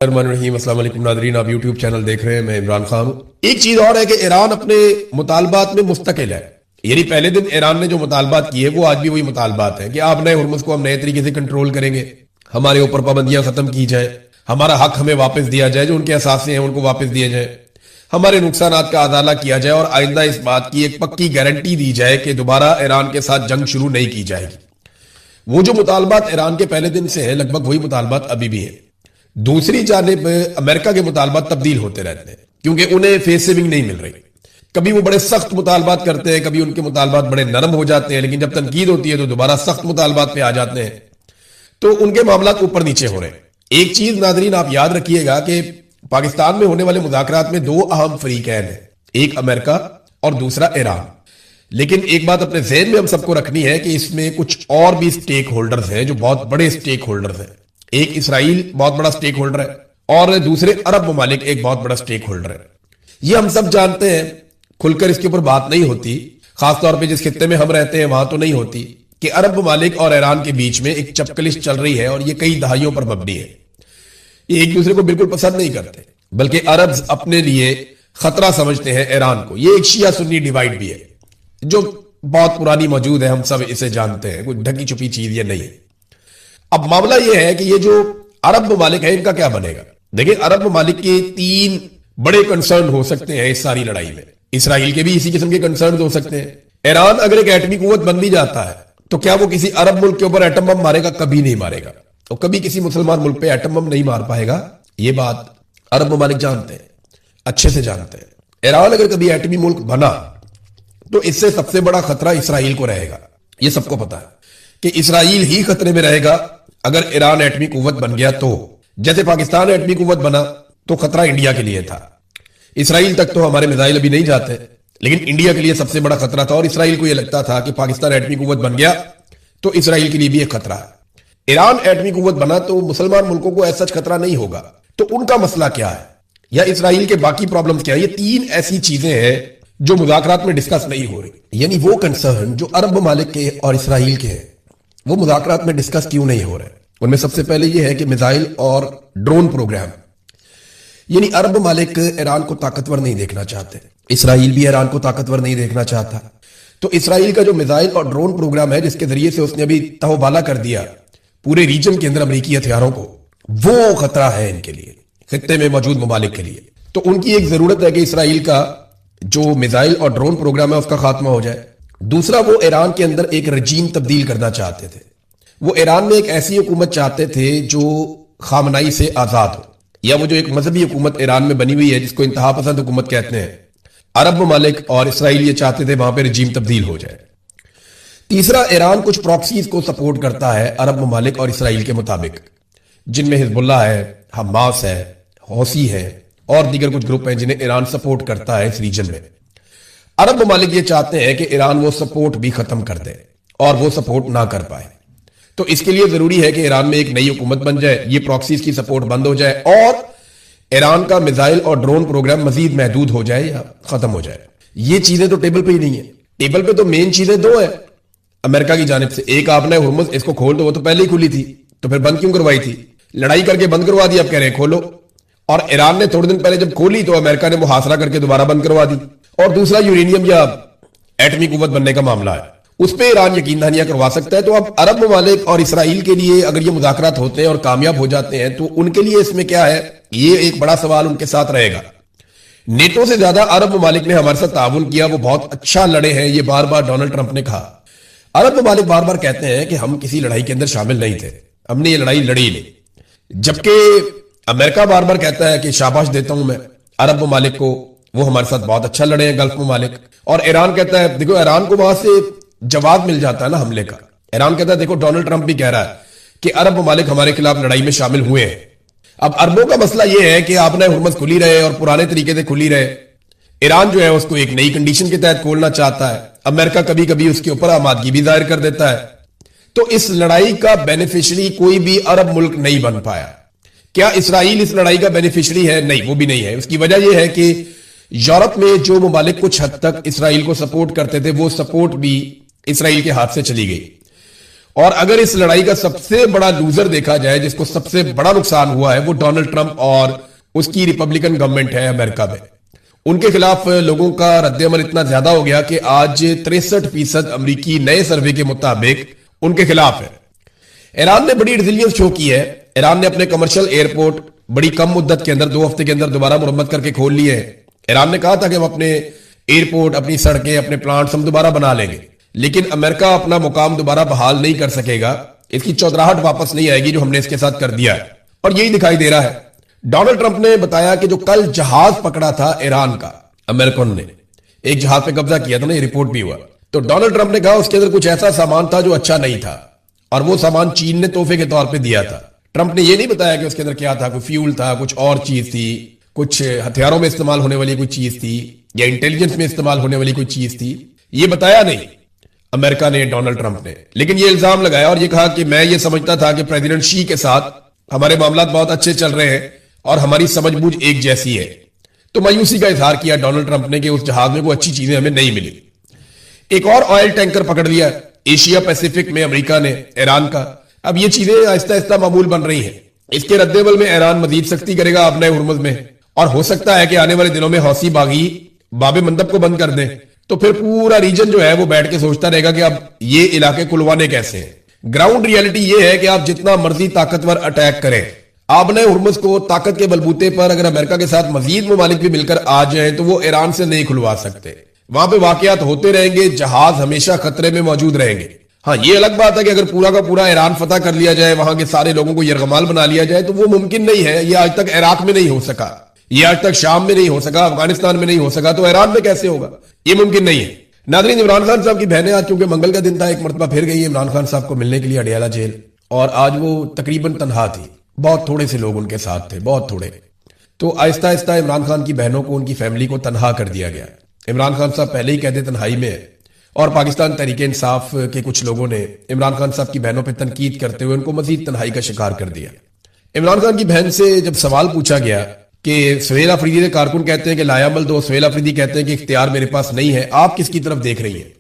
रहीम अस्सलाम वालेकुम नादरीन, आप यूट्यूब चैनल देख रहे हैं। मैं इमरान खान हूं। एक चीज और है कि ईरान अपने मुतालबात में मुस्तकिल है। यानी पहले दिन ईरान ने जो मुतालबात किए वो आज भी वही मुतालबात है कि आप नए हुर्मुज को हम नए तरीके से कंट्रोल करेंगे, हमारे ऊपर पाबंदियां खत्म की जाए, हमारा हक हमें वापस दिया जाए, जो उनके असासे हैं उनको वापस दिए जाए, हमारे नुकसानात का अदाला किया जाए और आइंदा इस बात की एक पक्की गारंटी दी जाए कि दोबारा ईरान के साथ जंग शुरू नहीं की जाएगी। वो जो मुतालबात ईरान के पहले दिन से है, लगभग वही मुतालबात अभी भी है। दूसरी जानिब अमेरिका के मुतालबात तब्दील होते रहते हैं क्योंकि उन्हें फेस सेविंग नहीं मिल रही। कभी वो बड़े सख्त मुतालबात करते हैं, कभी उनके मुतालबात बड़े नरम हो जाते हैं, लेकिन जब तनकीद होती है तो दोबारा सख्त मुतालबात पे आ जाते हैं। तो उनके मामला ऊपर नीचे हो रहे हैं। एक चीज नादरीन आप याद रखिएगा कि पाकिस्तान में होने वाले मुज़ाकरात में दो अहम फरीकैन हैं, एक अमेरिका और दूसरा ईरान। लेकिन एक बात अपने ज़हन में हम सबको रखनी है कि इसमें कुछ और भी स्टेक होल्डर्स हैं जो बहुत बड़े स्टेक होल्डर्स हैं। एक इसराइल बहुत बड़ा स्टेक होल्डर है और दूसरे अरब ममालिक एक बहुत बड़ा स्टेक होल्डर है। ये हम सब जानते हैं, खुलकर इसके ऊपर बात नहीं होती, खासतौर पे जिस खित्ते में हम रहते हैं वहां तो नहीं होती, कि अरब ममालिक और ईरान के बीच में एक चपकलिश चल रही है और ये कई दहाइयों पर मबनी है। ये एक दूसरे को बिल्कुल पसंद नहीं करते, बल्कि अरब अपने लिए खतरा समझते हैं ईरान को। ये एक शिया सुन्नी डिवाइड भी है जो बहुत पुरानी मौजूद है, हम सब इसे जानते हैं, कोई ढकी छुपी चीज ये नहीं है। अब मामला यह है कि ये जो अरब ममालिक है इनका क्या बनेगा। देखिए, अरब ममालिक के तीन बड़े कंसर्न हो सकते हैं इस सारी लड़ाई में। इसराइल के भी इसी किस्म के कंसर्न हो सकते हैं। ईरान अगर एक एटमी कुव्वत बन भी जाता है तो क्या वो किसी अरब मुल्क के ऊपर एटम बम मारेगा? कभी नहीं मारेगा। और कभी किसी मुसलमान मुल्क पे एटम बम नहीं मार पाएगा। ये बात अरब ममालिक जानते हैं, अच्छे से जानते हैं। ईरान अगर कभी एटमी मुल्क बना तो इससे सबसे बड़ा खतरा इसराइल को रहेगा। ये सबको पता है कि इसराइल ही खतरे में रहेगा अगर ईरान एटमी कुव्वत बन गया। तो जैसे पाकिस्तान एटमी कुव्वत बना तो खतरा इंडिया के लिए था। इसराइल तक तो हमारे मिसाइल अभी नहीं जाते, लेकिन इंडिया के लिए सबसे बड़ा खतरा था और इसराइल को यह लगता था कि पाकिस्तान एटमी कुव्वत बन गया तो इसराइल के लिए भी एक खतरा है। ईरान एटमी कुव्वत बना तो मुसलमान मुल्कों को ऐसा खतरा नहीं होगा। तो उनका मसला क्या है या इसराइल के बाकी प्रॉब्लम्स क्या है? ये तीन ऐसी चीजें हैं जो मुज़ाकरात में डिस्कस नहीं हो रही। यानी वो कंसर्न जो अरब ममालिक के और इसराइल के हैं वो मुज़ाकरात में डिस्कस क्यों नहीं हो रहे? उनमें सबसे पहले यह है कि मिसाइल और ड्रोन प्रोग्राम। यानी अरब ममालिक ईरान को ताकतवर नहीं देखना चाहते, इसराइल भी ईरान को ताकतवर नहीं देखना चाहता। तो इसराइल का जो मिसाइल और ड्रोन प्रोग्राम है जिसके जरिए से उसने अभी तहोबाला कर दिया पूरे रीजन के अंदर अमेरिकी हथियारों को, वो खतरा है इनके लिए, खित्ते में मौजूद ममालिक के लिए। तो उनकी एक जरूरत है कि इसराइल का जो मिसाइल और ड्रोन प्रोग्राम है उसका खात्मा हो जाए। दूसरा, वो ईरान के अंदर एक रजीम तब्दील करना चाहते थे। वो ईरान में एक ऐसी हुकूमत चाहते थे जो खामनाई से आजाद हो, या वो जो एक मजहबी हुकूमत ईरान में बनी हुई है जिसको इंतहा पसंद हुकूमत कहते हैं। अरब ममालिक और इसराइल ये चाहते थे वहां पर रजीम तब्दील हो जाए। तीसरा, ईरान कुछ प्रॉक्सीज को सपोर्ट करता है अरब ममालिक और इसराइल के मुताबिक, जिनमें हिजबुल्लाह है, हमास है, हौसी है और दीगर कुछ ग्रुप हैं जिन्हें ईरान सपोर्ट करता है इस रीजन में। अरब ममालिक ये चाहते हैं कि ईरान वो सपोर्ट भी खत्म कर दे और वो सपोर्ट ना कर पाए। तो इसके लिए जरूरी है कि ईरान में एक नई हुकूमत बन जाए, ये प्रॉक्सीज की सपोर्ट बंद हो जाए और ईरान का मिसाइल और ड्रोन प्रोग्राम मजीद महदूद हो जाए या खत्म हो जाए। ये चीजें तो टेबल पे ही नहीं है। टेबल पे तो मेन चीजें दो है अमेरिका की जानिब से। एक, आपने हुर्मुज इसको खोल दो, वो तो पहले ही खुली थी, तो फिर बंद क्यों करवाई थी? लड़ाई करके बंद करवा दी, अब कह रहे हैं खोलो। और ईरान ने थोड़े दिन पहले जब खोली तो अमेरिका ने मुहासरा करके दोबारा बंद करवा दी। और दूसरा, यूरेनियम या एटमी कुव्वत बनने का मामला है, उस पर ईरान यकीन दहानियां करवा सकता है। तो अब अरब ममालिक और इसराइल के लिए अगर ये मुज़ाकरात होते हैं और कामयाब हो जाते हैं तो उनके लिए इसमें क्या है, ये एक बड़ा सवाल उनके साथ रहेगा। नेटो से ज्यादा अरब ममालिक ने हमारे साथ ताउन किया, वो बहुत अच्छा लड़े हैं, ये बार बार डोनाल्ड ट्रंप ने कहा। अरब ममालिक बार बार कहते हैं कि हम किसी लड़ाई के अंदर शामिल नहीं थे, हमने ये लड़ाई लड़ी नहीं। जबकि अमेरिका बार बार कहता है कि शाबाश देता हूं मैं अरब ममालिक को, वो हमारे साथ बहुत अच्छा लड़े हैं गल्फ ममालिक। और ईरान कहता है, देखो ईरान को वहां से जवाब मिल जाता है ना हमले का। ईरान कहता है, देखो डोनाल्ड ट्रंप भी कह रहा है कि अरब ममालिक हमारे खिलाफ लड़ाई में शामिल हुए हैं। अब अरबों का मसला यह है कि आपने हुर्मुज खुली रहे और पुराने तरीके से खुली रहे। ईरान जो है उसको एक नई कंडीशन के तहत खोलना चाहता है। अमेरिका कभी कभी उसके ऊपर आमादगी भी जाहिर कर देता है। तो इस लड़ाई का बेनिफिशियरी कोई भी अरब मुल्क नहीं बन पाया। क्या इसराइल इस लड़ाई का बेनिफिशियरी है? नहीं, वो भी नहीं है। उसकी वजह यह है कि यूरोप में जो ममालिक कुछ हद तक इसराइल को सपोर्ट करते थे वो सपोर्ट भी इसराइल के हाथ से चली गई। और अगर इस लड़ाई का सबसे बड़ा लूजर देखा जाए, जिसको सबसे बड़ा नुकसान हुआ है, वो डोनाल्ड ट्रंप और उसकी रिपब्लिकन गवर्नमेंट है अमेरिका में। उनके खिलाफ लोगों का रद्देअमल इतना ज्यादा हो गया कि आज 63% अमरीकी नए सर्वे के मुताबिक उनके खिलाफ है। ईरान ने बड़ी रिजिलियंस शो की है। ईरान ने अपने कमर्शियल एयरपोर्ट बड़ी कम मुद्दत के अंदर 2 हफ्ते के अंदर दोबारा मुरम्मत करके खोल लिए हैं। ईरान ने कहा था कि हम अपने एयरपोर्ट, अपनी सड़कें, अपने प्लांट्स हम दोबारा बना लेंगे, लेकिन अमेरिका अपना मुकाम दोबारा बहाल नहीं कर सकेगा। इसकी चौधराहट वापस नहीं आएगी जो हमने इसके साथ कर दिया है, और यही दिखाई दे रहा है। डोनाल्ड ट्रंप ने बताया कि जो कल जहाज पकड़ा था ईरान का, अमेरिकन ने एक जहाज पे कब्जा किया था ना, ये रिपोर्ट भी हुआ। तो डोनाल्ड ट्रंप ने कहा उसके अंदर कुछ ऐसा सामान था जो अच्छा नहीं था, और वो सामान चीन ने तोहफे के तौर पे दिया था। ट्रंप ने ये नहीं बताया कि उसके अंदर क्या था, कोई फ्यूल था, कुछ और चीज थी, कुछ हथियारों में इस्तेमाल होने वाली कोई चीज थी, या इंटेलिजेंस में इस्तेमाल होने वाली कोई चीज थी। ये बताया नहीं अमेरिका ने, डोनाल्ड ट्रंप ने, लेकिन ये इल्जाम लगाया और ये कहा कि मैं ये समझता था कि प्रेसिडेंट शी के साथ हमारे मामला बहुत अच्छे चल रहे हैं और हमारी समझबूझ एक जैसी है। तो मायूसी का इजहार किया डोनाल्ड ट्रंप ने कि उस जहाज में कोई अच्छी चीजें हमें नहीं मिली। एक और ऑयल टैंकर पकड़ लिया एशिया पैसिफिक में अमेरिका ने, ईरान का। अब ये चीजें आहिस्ता आहिस्ता मामूल बन रही हैं। इसके रद्देबल में ईरान मजीद सख्ती करेगा अपने हुर्मुज में, और हो सकता है कि आने वाले दिनों में हौसी बागी बाबे मंदब को बंद कर दें। तो फिर पूरा रीजन जो है वो बैठ के सोचता रहेगा कि अब ये इलाके खुलवाने कैसे हैं। ग्राउंड रियलिटी ये है कि आप जितना मर्जी ताकतवर अटैक करें, आपने हुर्मुज को ताकत के बलबूते पर अगर अमेरिका के साथ मजीद ममालिक भी मिलकर आ जाए तो वो ईरान से नहीं खुलवा सकते। वहां पे वाकयात होते रहेंगे, जहाज हमेशा खतरे में मौजूद रहेंगे। हाँ, ये अलग बात है कि अगर पूरा का पूरा ईरान फतह कर लिया जाए, वहां के सारे लोगों को यरगमाल बना लिया जाए, तो वो मुमकिन नहीं है। ये आज तक इराक में नहीं हो सका, ये आज तक शाम में नहीं हो सका, अफगानिस्तान में नहीं हो सका, तो ईरान में कैसे होगा? ये मुमकिन नहीं है। नादरीन, इमरान खान साहब की बहनें आज चूंकि मंगल का दिन था, एक मरतबा फिर गई इमरान खान साहब को मिलने के लिए अडियाला जेल, और आज वो तकरीबन तनहा थी। बहुत थोड़े से लोग उनके साथ थे, बहुत थोड़े। तो आहिस्ता आहिस्ता इमरान खान की बहनों को, उनकी फैमिली को तनहा कर दिया गया। इमरान खान साहब पहले ही कहते तन्हाई में है, और पाकिस्तान तहरीक इंसाफ के कुछ लोगों ने इमरान खान साहब की बहनों पर तनकीद करते हुए उनको मजीद तन्हाई का शिकार कर दिया। इमरान खान की बहन से जब सवाल पूछा गया कि सुहेल अफरीदी के कारकुन कहते हैं कि लायामल दो, सुहेल अफरीदी कहते हैं कि इख्तियार मेरे पास नहीं है, आप किसकी तरफ देख रही हैं?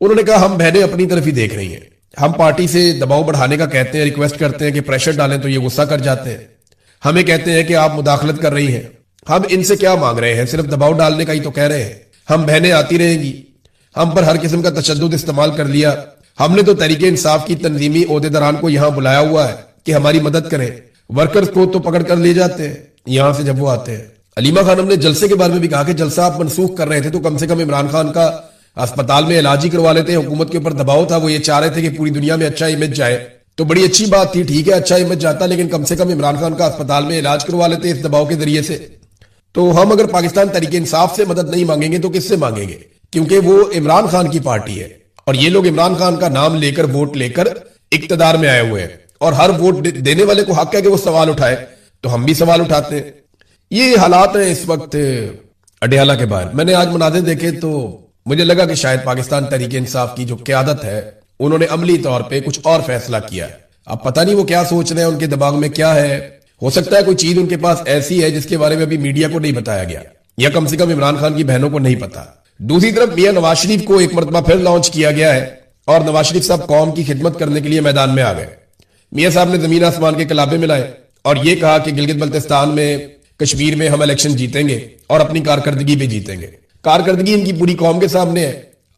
उन्होंने कहा हम बहनें अपनी तरफ ही देख रही हैं। हम पार्टी से दबाव बढ़ाने का कहते हैं, रिक्वेस्ट करते हैं कि प्रेशर डालें, तो ये गुस्सा कर जाते हैं। हमें कहते हैं कि आप मुदाखलत कर रही हैं। हम इनसे क्या मांग रहे हैं? सिर्फ दबाव डालने का ही तो कह रहे हैं। हम बहनें आती रहेंगी, हम पर हर किस्म का तशद्दुद इस्तेमाल कर लिया। हमने तो तहरीक इंसाफ की तंजीमी ओहदेदारान को यहां बुलाया हुआ है कि हमारी मदद करें। वर्कर्स को तो पकड़ कर ले जाते हैं यहां से जब वो आते हैं। अलीमा खानम ने जलसे के बारे में भी कहा कि जलसा आप मनसूख कर रहे थे तो कम से कम इमरान खान का अस्पताल में इलाज ही करवा लेते हैं। हुकूमत के ऊपर दबाव था, वो ये चाह रहे थे कि पूरी दुनिया में अच्छा इमेज जाए, तो बड़ी अच्छी बात थी, ठीक है, अच्छा इमेज जाता, लेकिन कम से कम इमरान खान का अस्पताल में इलाज करवा लेते इस दबाव के जरिए से। तो हम अगर पाकिस्तान तहरीक इंसाफ से मदद नहीं मांगेंगे तो किससे मांगेंगे? क्योंकि वो इमरान खान की पार्टी है, और ये लोग इमरान खान का नाम लेकर, वोट लेकर इक्तदार में आए हुए हैं, और हर वोट देने वाले को हक है कि वो सवाल उठाए, तो हम भी सवाल उठाते हैं। ये हालात हैं इस वक्त अडियाला के बाहर। मैंने आज मुनाज़े देखे तो मुझे लगा कि शायद पाकिस्तान तहरीक इंसाफ की जो क़यादत है, उन्होंने अमली तौर पे कुछ और फैसला किया है। अब पता नहीं वो क्या सोच रहे हैं, उनके दिमाग में क्या है। हो सकता है कोई चीज उनके पास ऐसी है जिसके बारे में अभी मीडिया को नहीं बताया गया, या कम से कम इमरान खान की बहनों को नहीं पता। दूसरी तरफ मियां नवाज शरीफ को एक मरतबा फिर लॉन्च किया गया है, और नवाज शरीफ साहब कौम की खिदमत करने के लिए मैदान में आ गए। मियां साहब ने जमीन आसमान के कलाबे मिलाए और ये कहा कि गिलगित बल्तिस्तान में, कश्मीर में हम इलेक्शन जीतेंगे और अपनी कारकर्दगी भी जीतेंगे। कारकर्दगी इनकी पूरी कौम के सामने है।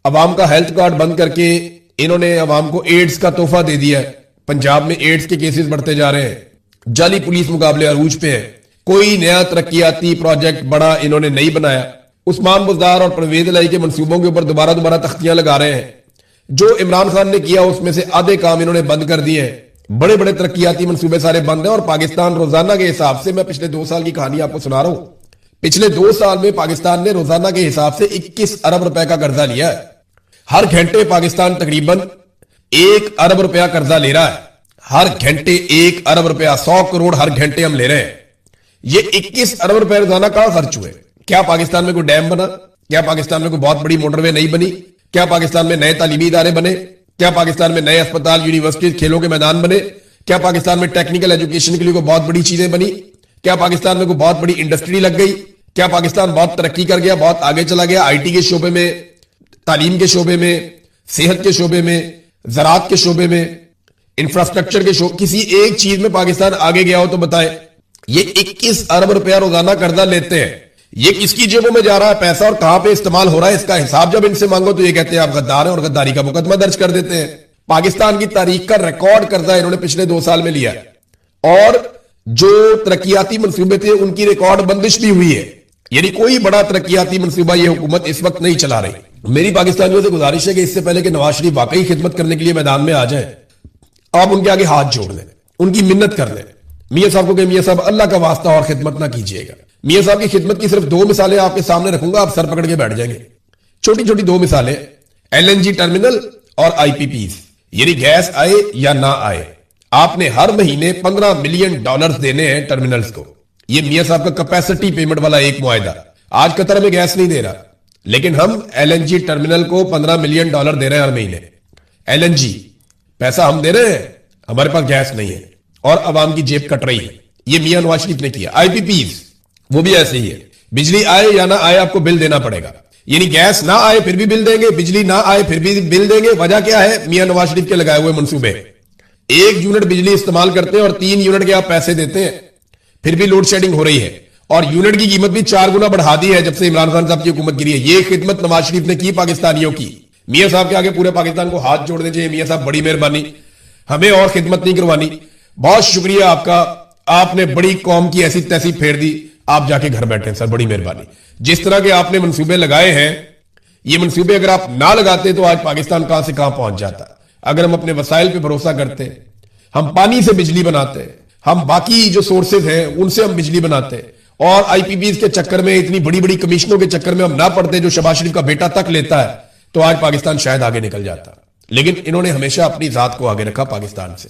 अवाम का हेल्थ कार्ड बंद करके इन्होंने अवाम को एड्स का तोहफा दे दिया है। पंजाब में एड्स के केसेस बढ़ते जा रहे हैं, जाली पुलिस मुकाबले अरूज पे है। कोई नया तरक्याती प्रोजेक्ट बड़ा इन्होंने नहीं बनाया। उस्मान बुज़दार और परवेज इलाही के मंसूबों के ऊपर दोबारा तख्तियां लगा रहे हैं। जो इमरान खान ने किया उसमें से आधे काम इन्होंने बंद कर दिए हैं। बड़े बड़े तरक्याती मंसूबे सारे बंद हैं, और पाकिस्तान रोजाना के हिसाब से, मैं पिछले 2 साल की कहानी आपको सुना रहा हूं, पिछले 2 साल में पाकिस्तान ने रोजाना के हिसाब से 21 अरब रुपए का कर्जा लिया है। हर घंटे पाकिस्तान तकरीबन 1 अरब रुपया कर्जा ले रहा है। हर घंटे 1 अरब रुपया, 100 करोड़ हर घंटे हम ले रहे हैं। ये 21 अरब रुपए रोजाना कहां खर्च हुए? क्या पाकिस्तान में कोई डैम बना? क्या पाकिस्तान में कोई बहुत बड़ी मोटरवे नहीं बनी? क्या पाकिस्तान में नए तालीमी इदारे बने? क्या पाकिस्तान में नए अस्पताल, यूनिवर्सिटीज, खेलों के मैदान बने? क्या पाकिस्तान में टेक्निकल एजुकेशन के लिए कोई बहुत बड़ी चीजें बनी? क्या पाकिस्तान में कोई बहुत बड़ी इंडस्ट्री लग गई? क्या पाकिस्तान बहुत तरक्की कर गया, बहुत आगे चला गया आईटी के शोबे में, तालीम के शोबे में, सेहत के शोबे में, ज़राअत के शोबे में? इंफ्रास्ट्रक्चर के शो, किसी एक चीज में पाकिस्तान आगे गया हो तो बताएं। ये 21 अरब रुपया रोजाना कर्जा लेते हैं। ये किसकी जेबों में जा रहा है पैसा और कहां पे इस्तेमाल हो रहा है, इसका हिसाब जब इनसे मांगो तो ये कहते हैं आप गद्दार हैं और गद्दारी का मुकदमा दर्ज कर देते हैं। पाकिस्तान की तारीख का रिकॉर्ड कर्जा इन्होंने पिछले 2 साल में लिया और जो तरक्याती मंसूबे थे उनकी रिकॉर्ड बंदिश भी हुई है। यानी कोई बड़ा तरक्याती मंसूबा ये हुकूमत इस वक्त नहीं चला रही। मेरी पाकिस्तानियों से गुजारिश है कि इससे पहले कि नवाज शरीफ वाकई खिदमत करने के लिए मैदान में आ जाए, आप उनके आगे हाथ जोड़ लें, उनकी मिन्नत कर लें। मियां साहब को कहें मियां साहब अल्लाह का वास्ता और खिदमत ना कीजिएगा। मियां साहब की खिदमत की सिर्फ 2 मिसालें आपके सामने रखूंगा, आप सर पकड़ के बैठ जाएंगे। छोटी छोटी 2 मिसालें, एलएनजी टर्मिनल और आईपीपीज, यानी गैस आए या ना आए, आपने हर महीने $15 मिलियन देने हैं टर्मिनल्स को। ये मियां साहब का कैपेसिटी पेमेंट वाला एक मुआहदा। आज कतर में गैस नहीं दे रहा, लेकिन हम एलएनजी टर्मिनल को $15 मिलियन दे रहे हैं हर महीने। एलएनजी पैसा हम दे रहे हैं, हमारे पास गैस नहीं है और अवाम की जेब कट रही है। ये मियां नवाज शरीफ ने किया। आईपीपीज वो भी ऐसे ही है, बिजली आए या ना आए आपको बिल देना पड़ेगा। यानी गैस ना आए फिर भी बिल देंगे, बिजली ना आए फिर भी बिल देंगे। वजह क्या है? मियां नवाज शरीफ के लगाए हुए मंसूबे। 1 यूनिट बिजली इस्तेमाल करते हैं और 3 यूनिट के आप पैसे देते हैं, फिर भी लोड शेडिंग हो रही है और यूनिट की कीमत भी 4 गुना बढ़ा दी है जब से इमरान खान साहब की हुकूमत गिरी है। ये खिदमत नवाज शरीफ ने की पाकिस्तानियों की। मियां साहब के आगे पूरे पाकिस्तान को हाथ जोड़ने चाहिए। मियां साहब बड़ी मेहरबानी, हमें और खिदमत नहीं करवानी। बहुत शुक्रिया आपका, आपने बड़ी कौम की ऐसी तैसी फेर दी, आप जाके घर बैठे सर, बड़ी मेहरबानी। जिस तरह के आपने मंसूबे लगाए हैं, ये मंसूबे अगर आप ना लगाते तो आज पाकिस्तान कहां से कहां पहुंच जाता। अगर हम अपने वसाइल पे भरोसा करते, हम पानी से बिजली बनाते, हम बाकी जो सोर्सेज हैं उनसे हम बिजली बनाते और आईपीपीज के चक्कर में, इतनी बड़ी बड़ी कमीशनों के चक्कर में हम ना पड़ते जो शहबाज शरीफ का बेटा तक लेता है, तो आज पाकिस्तान शायद आगे निकल जाता। लेकिन इन्होंने हमेशा अपनी जात को आगे रखा पाकिस्तान से।